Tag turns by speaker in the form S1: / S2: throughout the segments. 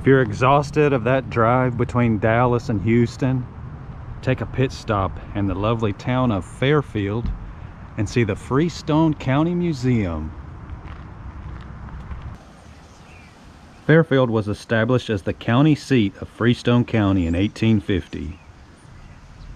S1: If you're exhausted of that drive between Dallas and Houston, take a pit stop in the lovely town of Fairfield and see the Freestone County Museum. Fairfield was established as the county seat of Freestone County in 1850.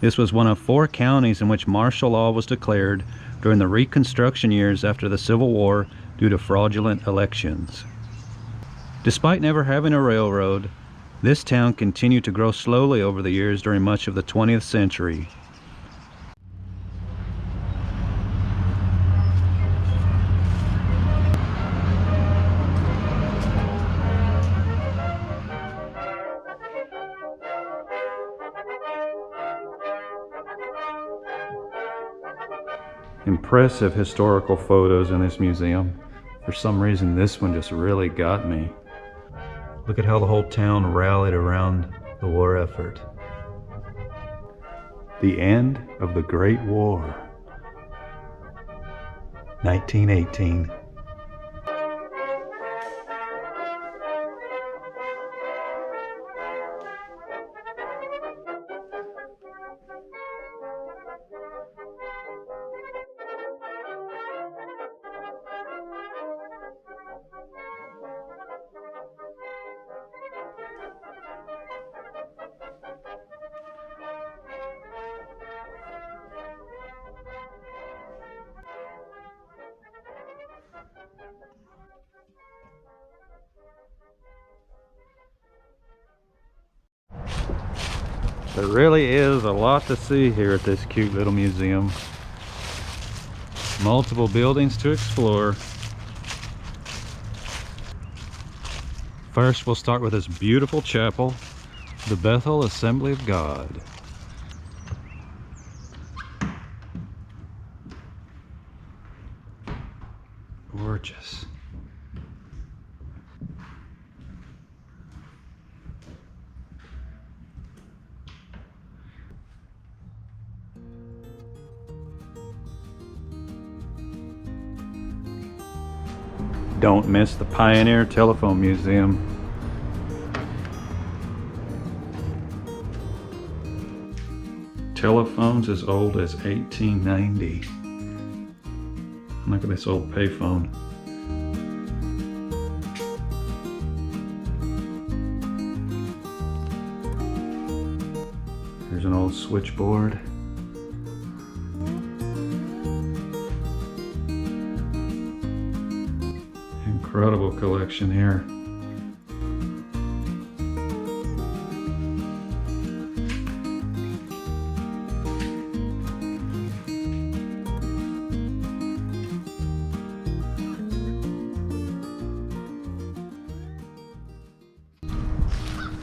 S1: This was one of 4 counties in which martial law was declared during the Reconstruction years after the Civil War due to fraudulent elections. Despite never having a railroad, this town continued to grow slowly over the years during much of the 20th century. Impressive historical photos in this museum. For some reason, this one just really got me. Look at how the whole town rallied around the war effort. The end of the Great War, 1918. There really is a lot to see here at this cute little museum. Multiple buildings to explore. First, we'll start with this beautiful chapel, the Bethel Assembly of God. Gorgeous. Don't miss the Pioneer Telephone Museum. Telephones as old as 1890. Look at this old payphone. Here's an old switchboard. Incredible collection here.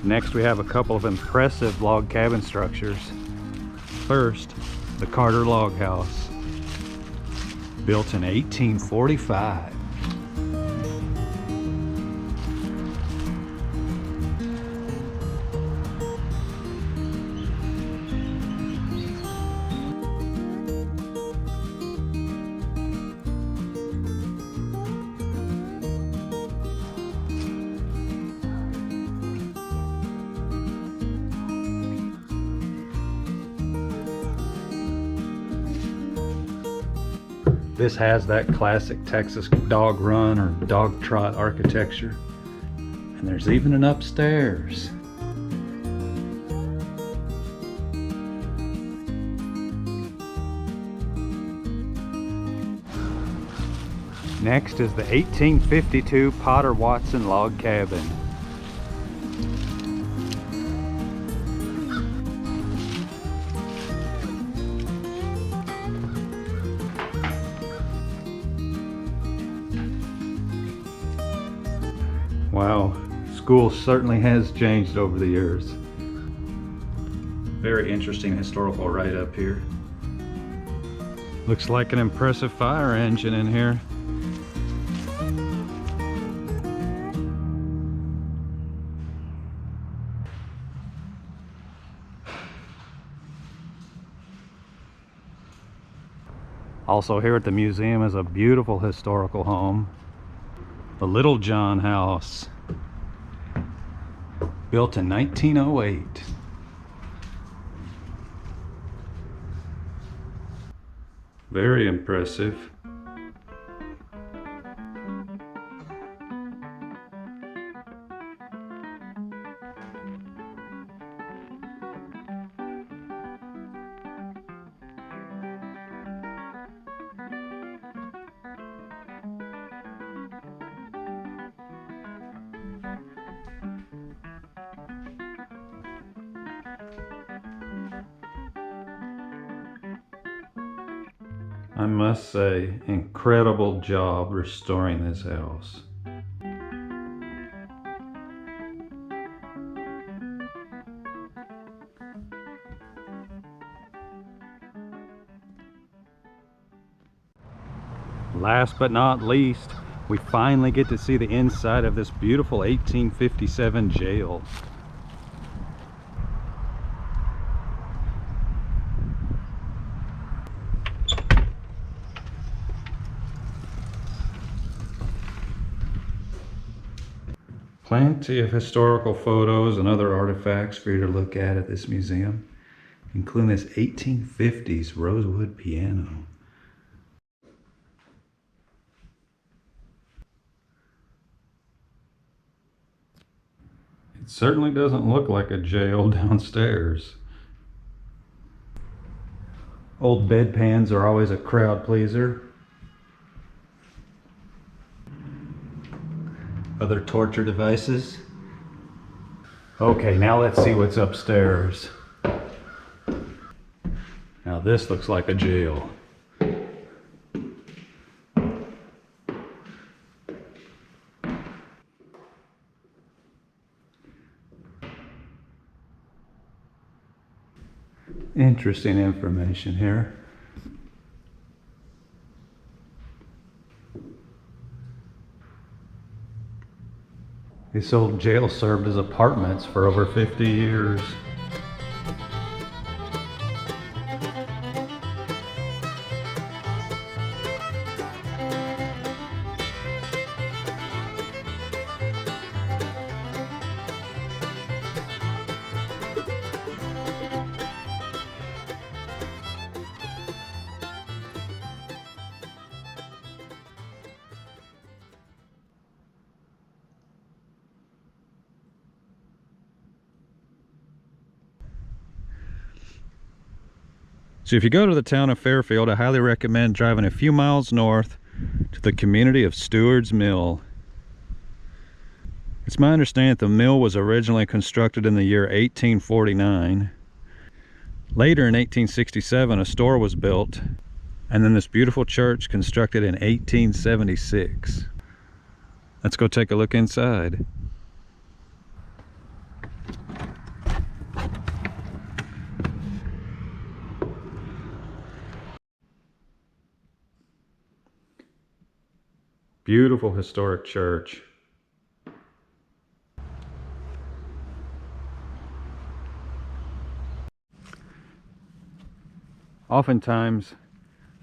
S1: Next, we have a couple of impressive log cabin structures. First, the Carter Log House, built in 1845. This has that classic Texas dog run or dog trot architecture. And there's even an upstairs. Next is the 1852 Potter Watson log cabin. Wow, school certainly has changed over the years. Very interesting historical write-up here. Looks like an impressive fire engine in here. Also here at the museum is a beautiful historical home, the Little John House. Built in 1908. Very impressive. I must say, incredible job restoring this house. Last but not least, we finally get to see the inside of this beautiful 1857 jail. Plenty of historical photos and other artifacts for you to look at this museum, including this 1850s rosewood piano. It certainly doesn't look like a jail downstairs. Old bedpans are always a crowd pleaser. Other torture devices. Okay, now let's see what's upstairs. Now this looks like a jail. Interesting information here. This old jail served as apartments for over 50 years. So if you go to the town of Fairfield, I highly recommend driving a few miles north to the community of Stewart's Mill. It's my understanding that the mill was originally constructed in the year 1849. Later in 1867, a store was built, and then this beautiful church constructed in 1876. Let's go take a look inside. Beautiful historic church. Oftentimes,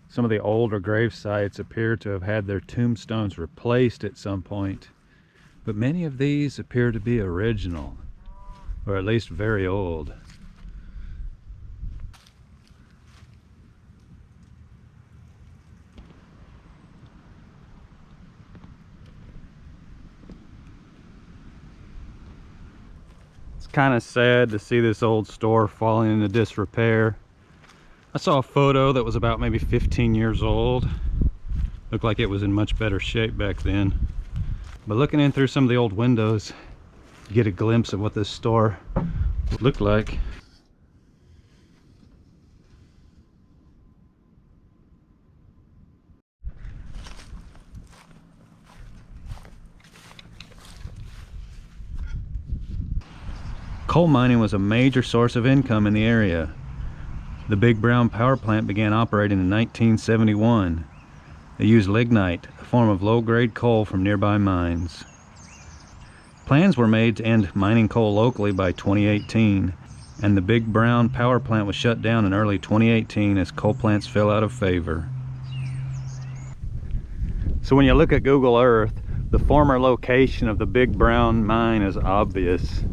S1: some of the older grave sites appear to have had their tombstones replaced at some point, but many of these appear to be original, or at least very old. Kind of sad to see this old store falling into disrepair. I saw a photo that was about maybe 15 years old. Looked like it was in much better shape back then. But looking in through some of the old windows, you get a glimpse of what this store looked like. Coal mining was a major source of income in the area. The Big Brown power plant began operating in 1971. They used lignite, a form of low-grade coal from nearby mines. Plans were made to end mining coal locally by 2018, and the Big Brown power plant was shut down in early 2018 as coal plants fell out of favor. So when you look at Google Earth, the former location of the Big Brown mine is obvious.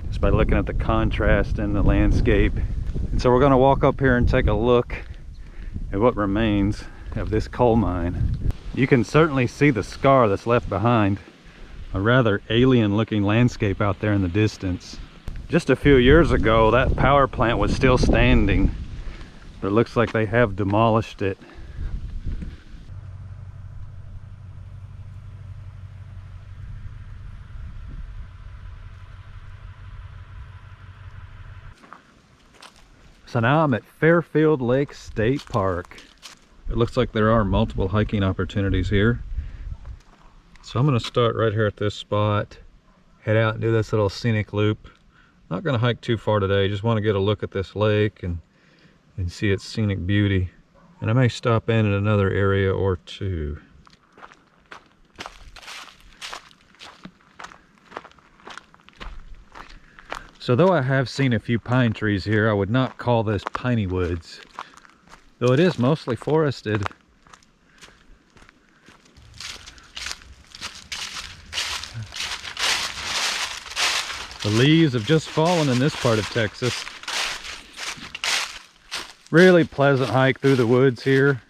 S1: just by looking at the contrast in the landscape. And so we're going to walk up here and take a look at what remains of this coal mine. You can certainly see the scar that's left behind. A rather alien looking landscape out there in the distance. Just a few years ago, that power plant was still standing, but it looks like they have demolished it. So now I'm at Fairfield Lake State Park. It looks like there are multiple hiking opportunities here. So I'm going to start right here at this spot, head out and do this little scenic loop. Not going to hike too far today, just want to get a look at this lake and see its scenic beauty. And I may stop in another area or two. So though I have seen a few pine trees here, I would not call this piney woods, though it is mostly forested. The leaves have just fallen in this part of Texas. Really pleasant hike through the woods here.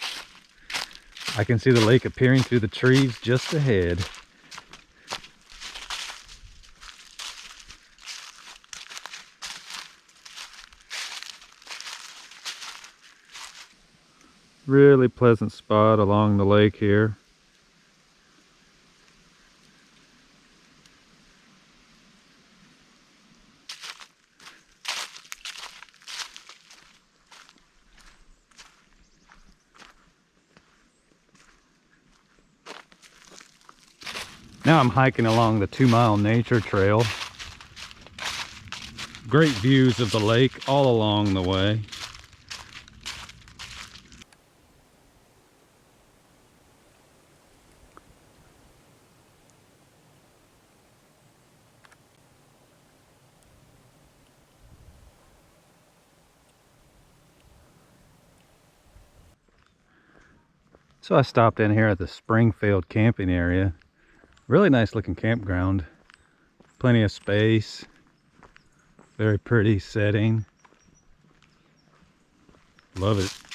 S1: I can see the lake appearing through the trees just ahead. Really pleasant spot along the lake here. Now I'm hiking along the 2-mile nature trail. Great views of the lake all along the way. So I stopped in here at the Springfield camping area. Really nice looking campground. Plenty of space. Very pretty setting. Love it.